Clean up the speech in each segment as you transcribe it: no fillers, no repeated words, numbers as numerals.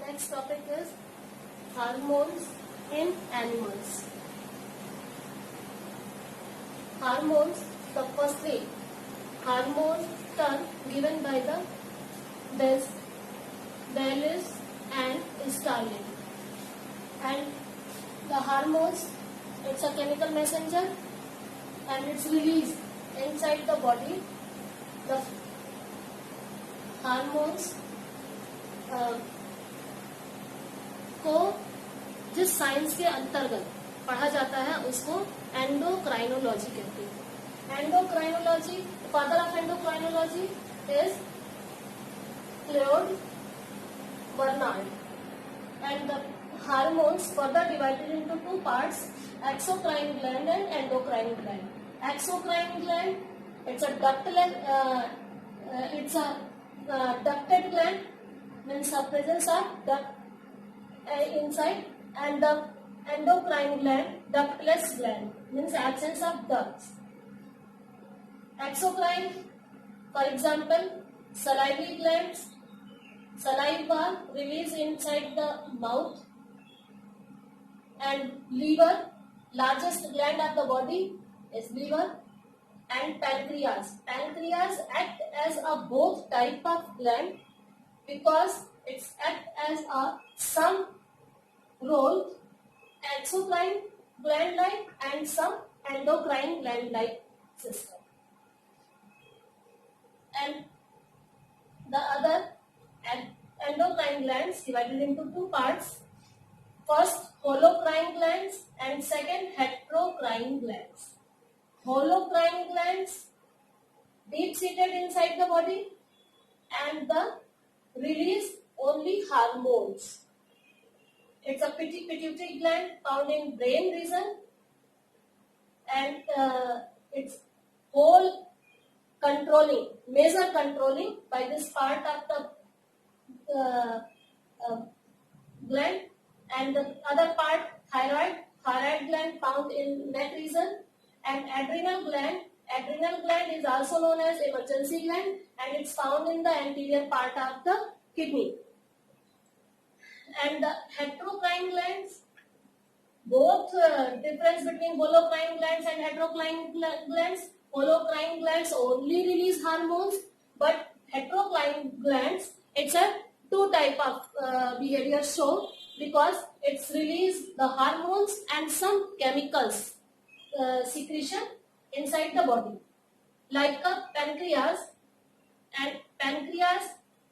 next topic is hormones in animals. Hormones, the first three hormone term given by the Bayes and Starling. And the hormones, it's a chemical messenger and it's released inside the body. The hormones को जिस science के अंतर्गत पढ़ा जाता है उसको endocrinology कहते हैं. Endocrinology, father of endocrinology is Claude Bernard. And the hormones further divided into two parts, exocrine gland and endocrine gland. Exocrine gland, it's a ducted gland, means the presence of duct inside, and the endocrine gland, ductless gland, means absence of ducts. Exocrine, for example, salivary glands, saliva released inside the mouth, and liver, largest gland of the body is liver. And pancreas. Pancreas act as a both type of gland because it's act as a some role exocrine gland like and some endocrine gland like system. And the other endocrine glands divided into two parts. First, holocrine glands and second, heterocrine glands. Holocrine glands deep seated inside the body and the release only hormones. It's a pituitary gland found in brain region, and it's whole controlling, major controlling by this part of the gland, and the other part thyroid gland found in neck region. And adrenal gland is also known as emergency gland, and it's found in the anterior part of the kidney. And the heterocrine glands, both difference between holocrine glands and heterocrine glands. Holocrine glands only release hormones, but heterocrine glands, it's a two type of behavior show because it's release the hormones and some chemicals. Secretion inside the body, like a pancreas. And pancreas,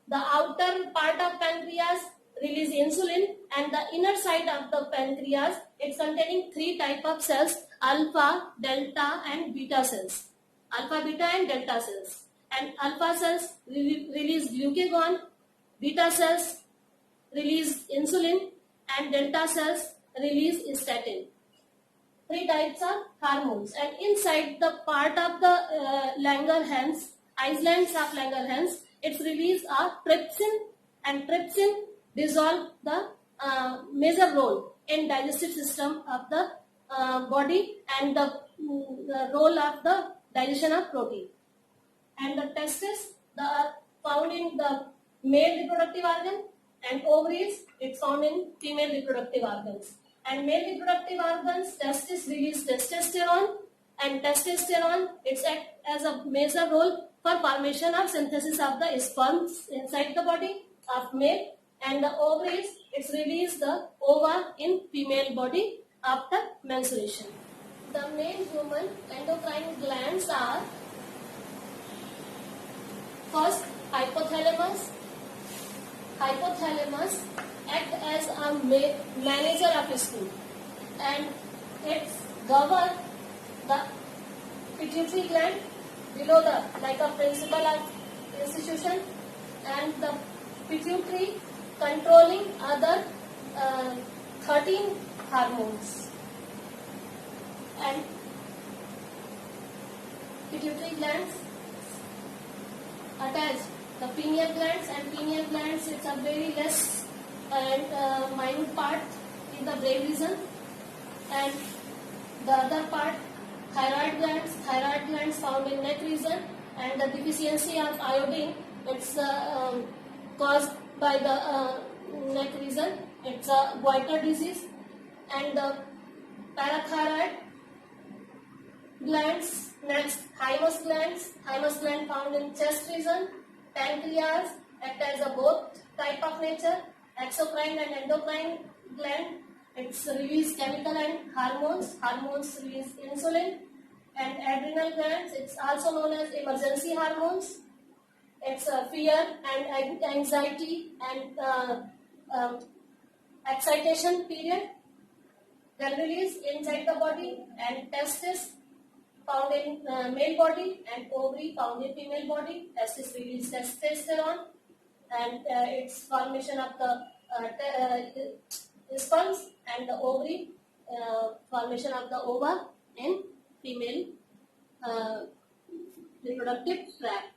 the outer part of pancreas release insulin, and the inner side of the pancreas, it's containing three type of cells: alpha, delta, and beta cells. Alpha, beta, and delta cells. And alpha cells release glucagon, beta cells release insulin, and delta cells release statin. Three types of hormones. And inside the part of the Langerhans, islands of Langerhans, it's release of trypsin, and trypsin dissolve the major role in digestive system of the body, and the role of the digestion of protein. And the testes, the found in the male reproductive organ, and ovaries, it's found in female reproductive organs. And male reproductive organs, testes release testosterone, and testosterone, it's act as a major role for formation of synthesis of the sperms inside the body of male. And the ovaries, it's release the ova in female body after menstruation. The main human endocrine glands are first hypothalamus. Hypothalamus act as a manager of school, and it's govern the pituitary gland below the like a principal of institution, and the pituitary controlling other 13 hormones. And pituitary glands attached the pineal glands, and pineal glands, it's a very less and minute part in the brain region. And the other part, thyroid glands found in neck region, and the deficiency of iodine, it's caused by the neck region. It's a goiter disease. And the parathyroid glands. Next, thymus glands. Thymus gland found in chest region. Pancreas act as a both type of nature. Exocrine and endocrine gland. It's release chemical and hormones. Hormones release insulin. And adrenal glands. It's also known as emergency hormones. It's fear and anxiety and excitation period. Then release inside the body, and testis found in male body and ovary found in female body. Testis release testosterone, and its formation of the sperms, and the ovary formation of the ova in female reproductive tract.